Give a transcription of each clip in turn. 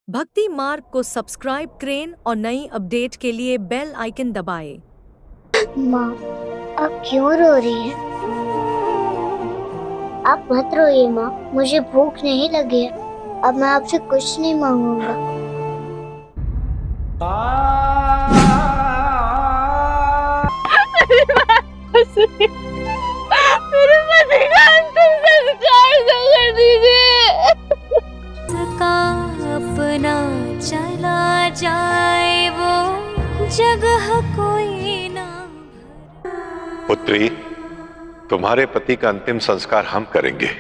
भक्ति मार्ग को सब्सक्राइब करें और नई अपडेट के लिए बेल आइकन दबाएं। माँ, आप क्यों रो रही हैं? आप मत रोइए माँ, मुझे भूख नहीं लगी है। अब मैं आपसे कुछ नहीं मांगूंगा। मेरे पति का अंतिम संस्कार कर दीजिए। का अपना चला जाए वो जगह कोई ना। पुत्री, तुम्हारे पति का अंतिम संस्कार हम करेंगे।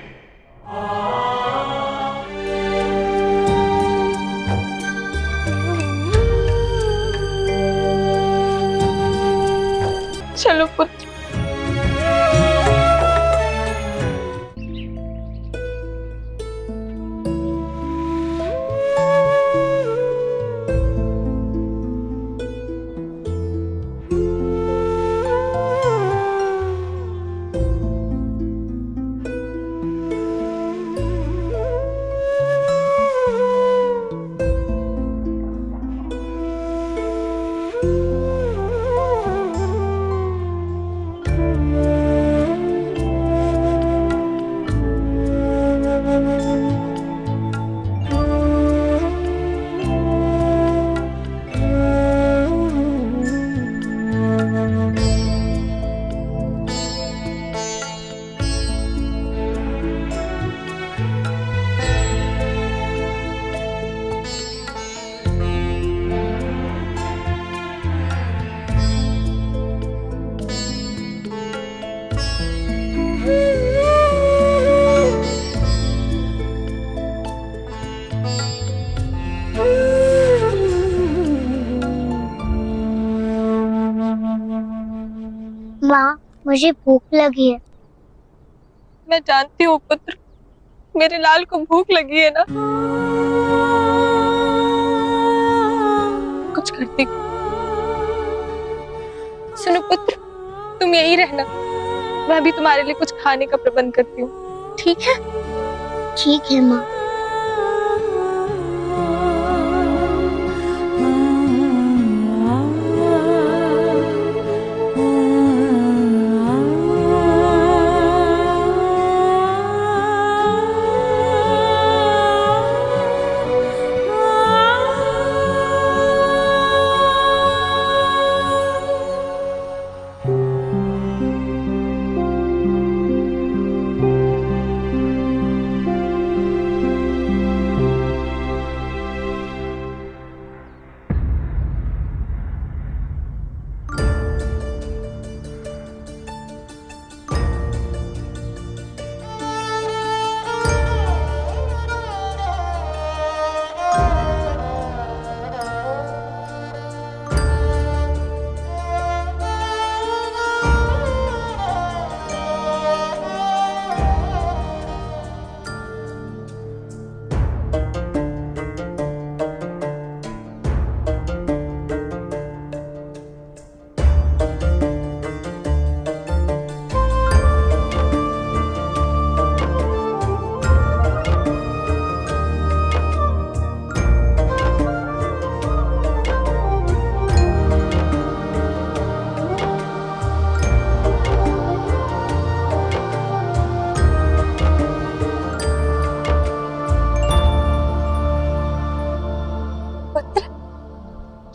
चलो पुत्र। माँ, मुझे भूख लगी है। मैं जानती हूँ पुत्र, मेरे लाल को भूख लगी है ना। कुछ करती हूँ। सुनो पुत्र, तुम यही रहना, मैं भी तुम्हारे लिए कुछ खाने का प्रबंध करती हूँ, ठीक है? ठीक है माँ। पुत्र,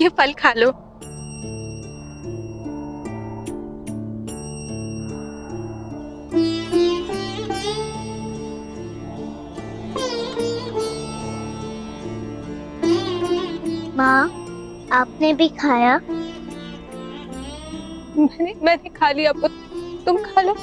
ये फल खा लो। माँ, आपने भी खाया? मैंने खा लिया पुत्र, तुम खा लो।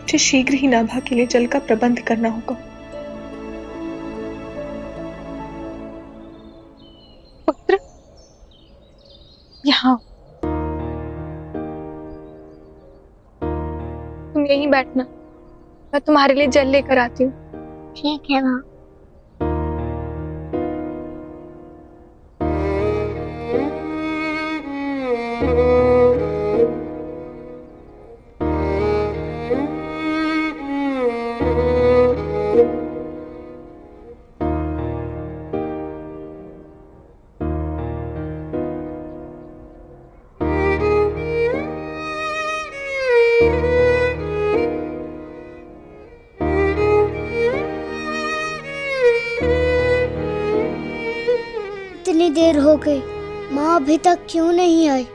मुझे शीघ्र ही नाभा के लिए जल का प्रबंध करना होगा। पुत्र, यहाँ तुम यहीं बैठना, मैं तुम्हारे लिए जल लेकर आती हूँ। ठीक है माँ। इतनी देर हो गई, माँ अभी तक क्यों नहीं आई?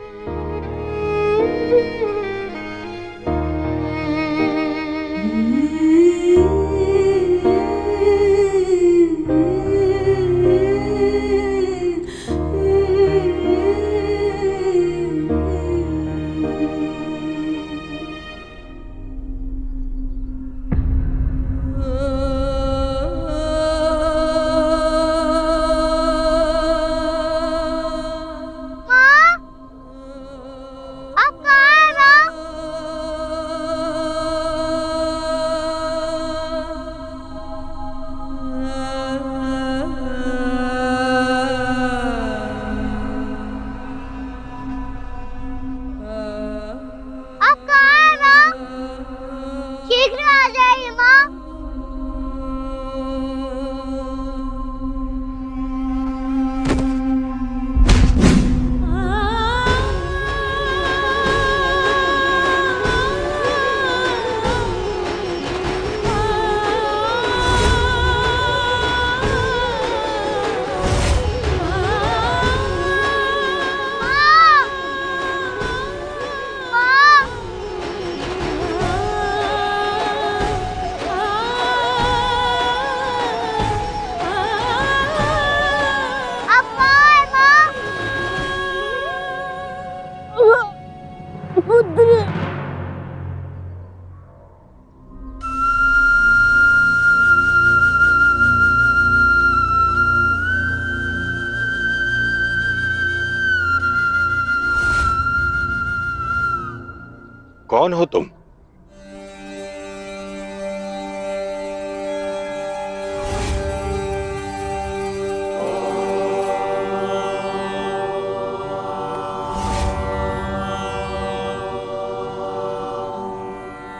कौन हो तुम?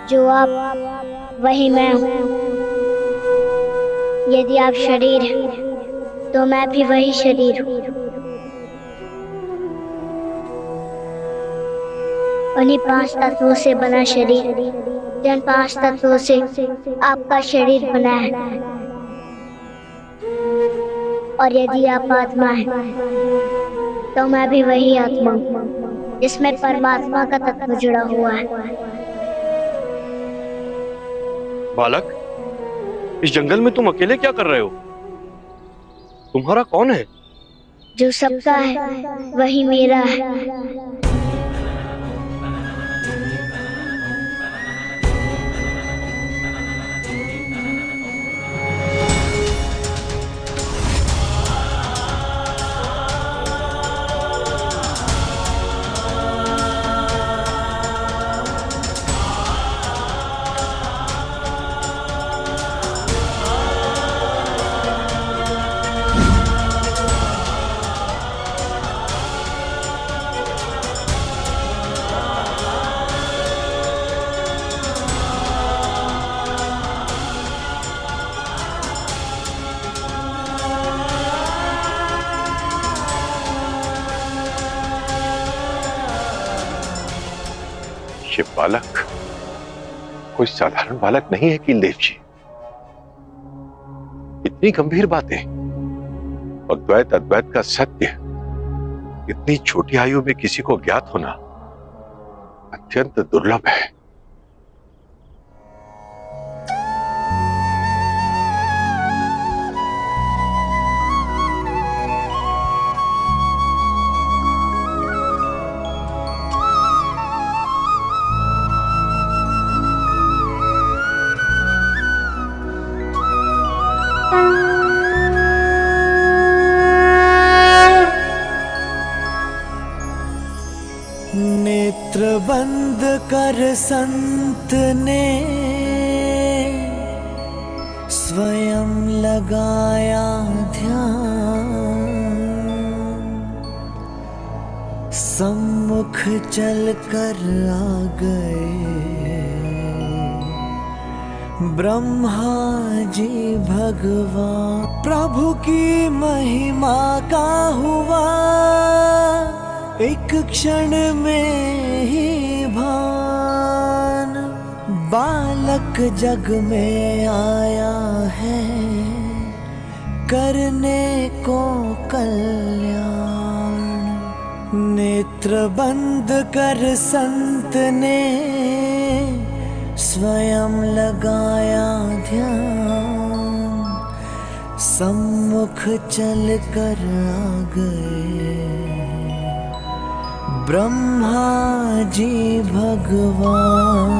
जो आप वही मैं हूँ। यदि आप शरीर हैं तो मैं भी वही शरीर हूँ। उन्हीं 5 तत्वों से बना शरीर, जिन 5 तत्वों से आपका शरीर बना है। और यदि आप आत्मा हैं तो मैं भी वही आत्मा हूँ जिसमें परमात्मा का तत्व जुड़ा हुआ है। बालक, इस जंगल में तुम अकेले क्या कर रहे हो? तुम्हारा कौन है? जो सबका है वही मेरा है। ये बालक कोई साधारण बालक नहीं है कीलदेव जी। इतनी गंभीर बातें और द्वैत अद्वैत का सत्य इतनी छोटी आयु में किसी को ज्ञात होना अत्यंत दुर्लभ है। नेत्र बंद बंद कर संत ने स्वयं लगाया ध्यान, सम्मुख चल कर आ गए ब्रह्मा जी भगवान। प्रभु की महिमा का हुआ एक क्षण में ही भान, बालक जग में आया है करने को कल्याण। नेत्र बंद कर संत ने स्वयं लगाया ध्यान, सम्मुख चल कर आ गए ब्रह्मा जी भगवान।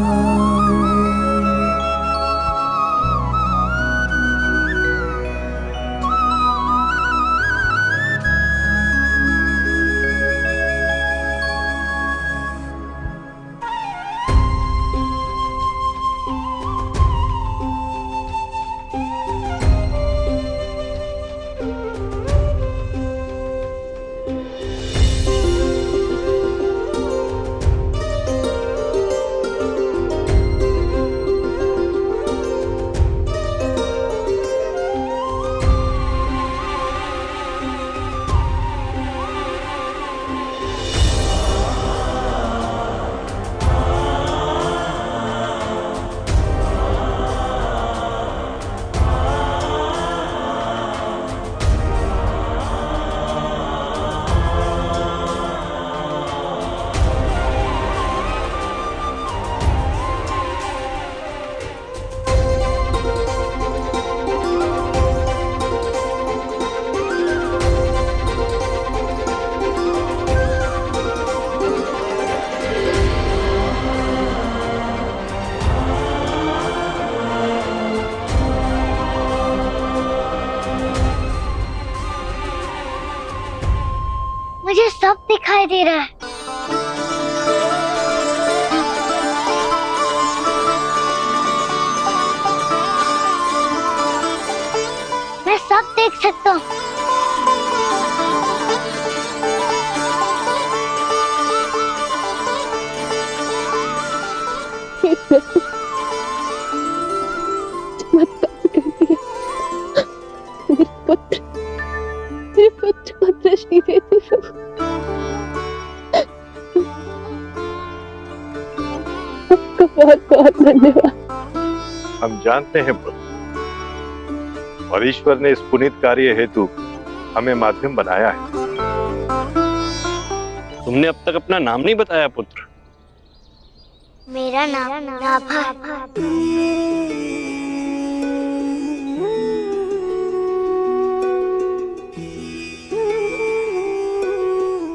मुझे सब दिखाई दे रहा है। मैं सब देख सकता हूँ। मेरे पुत्र को दृष्टि देते प्रभु। आपका बहुत बहुत धन्यवाद। हम जानते हैं पुत्र, और ईश्वर ने इस पुनीत कार्य हेतु हमें माध्यम बनाया है। तुमने अब तक अपना नाम नहीं बताया पुत्र। मेरा नाम नाभा।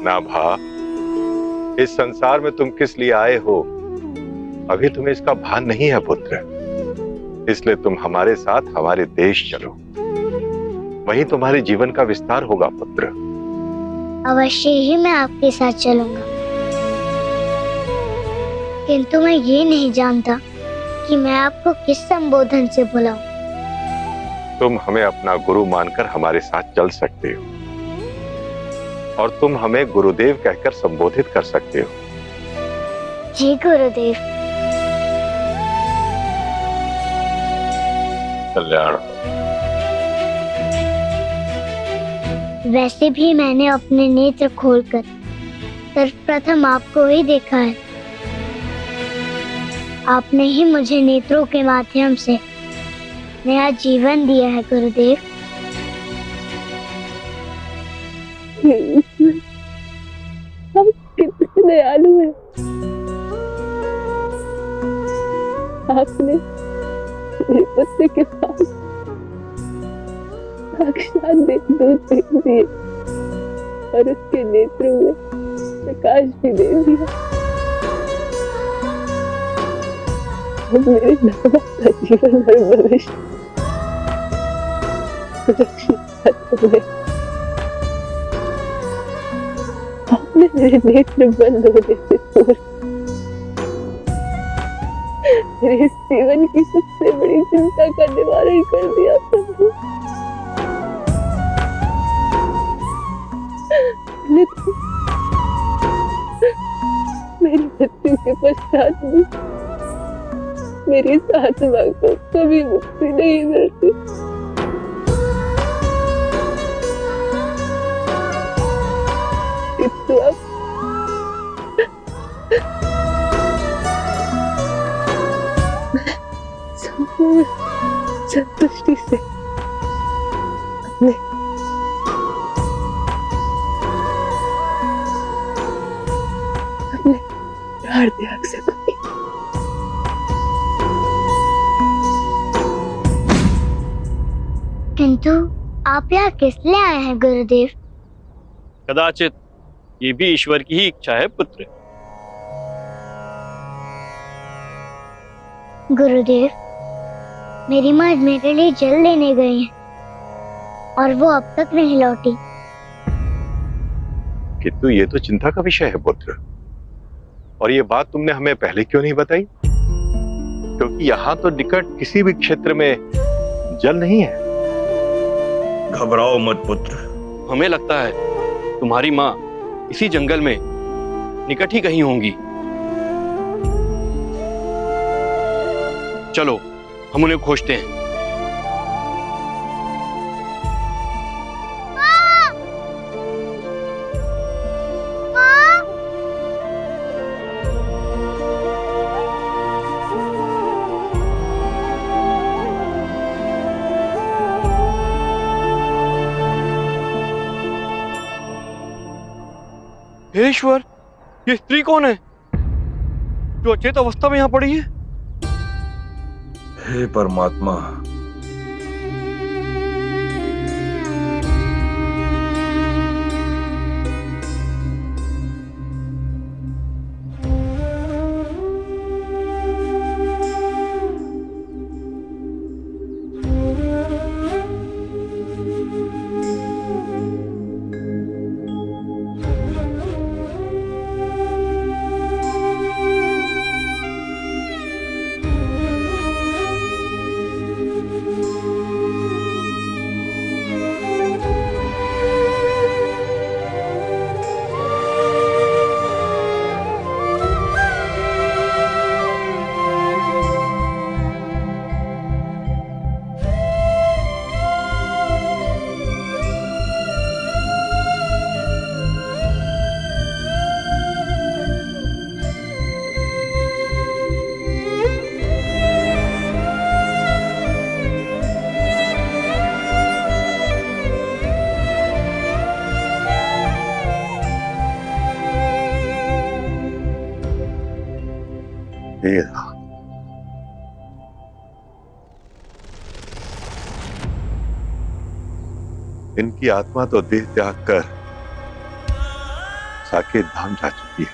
नाभा, इस संसार में तुम किस लिए आए हो अभी तुम्हें इसका भान नहीं है पुत्र। इसलिए तुम हमारे साथ हमारे देश चलो, वहीं तुम्हारे जीवन का विस्तार होगा पुत्र। अवश्य ही मैं आपके साथ चलूंगा, किंतु मैं ये नहीं जानता कि मैं आपको किस संबोधन से बुलाऊं। तुम हमें अपना गुरु मानकर हमारे साथ चल सकते हो, और तुम हमें गुरुदेव कहकर संबोधित कर सकते हो। जी गुरुदेव। कल्याण। वैसे भी मैंने अपने नेत्र खोलकर सर्वप्रथम आपको ही देखा है। आपने ही मुझे नेत्रों के माध्यम से नया जीवन दिया है गुरुदेव। हम कितने दयालु हैं। आपने मेरे पुत्र के पास साक्षात दूध दे दिए और उसके नेत्रों में प्रकाश भी दे दिया। अब मेरे नाभा का जीवन और भविष्य सुरक्षित हाथों में। आपने मेरे नेत्र बंद होने से पूर्व मेरे जीवन की सबसे बड़ी चिंता का निवारण कर दिया प्रभु। मेरी मृत्यु के पश्चात भी मेरी आत्मा को कभी मुक्ति नहीं मिलती। किंतु अब संपूर्ण संतुष्टि से अपने प्राण त्याग सकूंगी। किंतु आप यहाँ किस लिए आए हैं गुरुदेव? कदाचित ये भी ईश्वर की ही इच्छा है पुत्र। गुरुदेव, मेरी माँ मेरे लिए जल लेने गई है और वो अब तक नहीं लौटी। किंतु ये तो चिंता का विषय है पुत्र, और ये बात तुमने हमें पहले क्यों नहीं बताई? क्योंकि यहाँ तो निकट किसी भी क्षेत्र में जल नहीं है। घबराओ मत पुत्र। हमें लगता है तुम्हारी माँ इसी जंगल में निकट ही कहीं होंगी। चलो हम उन्हें खोजते हैं। हे ईश्वर, ये स्त्री कौन है जो अचेत अवस्था में यहाँ पड़ी है? हे परमात्मा, इनकी आत्मा तो देह त्याग कर साकेत धाम जा चुकी है।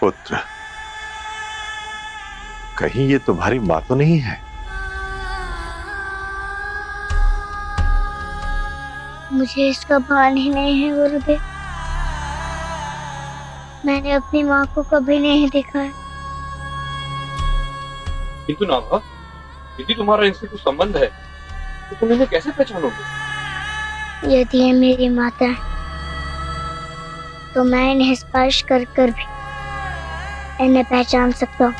पुत्र, कहीं ये तुम्हारी मां तो नहीं है? मुझे इसका भान ही नहीं है गुरुदेव। मैंने अपनी माँ को कभी नहीं देखा है। किंतु नाभा, यदि तुम्हारा इनसे कुछ संबंध है तो तुम इन्हें कैसे पहचानोगे? यदि ये मेरी माता है तो मैं इन्हें स्पर्श कर कर भी इन्हें पहचान सकता हूँ।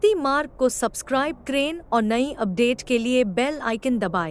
भक्ति मार्ग को सब्सक्राइब करें और नई अपडेट के लिए बेल आइकन दबाएं।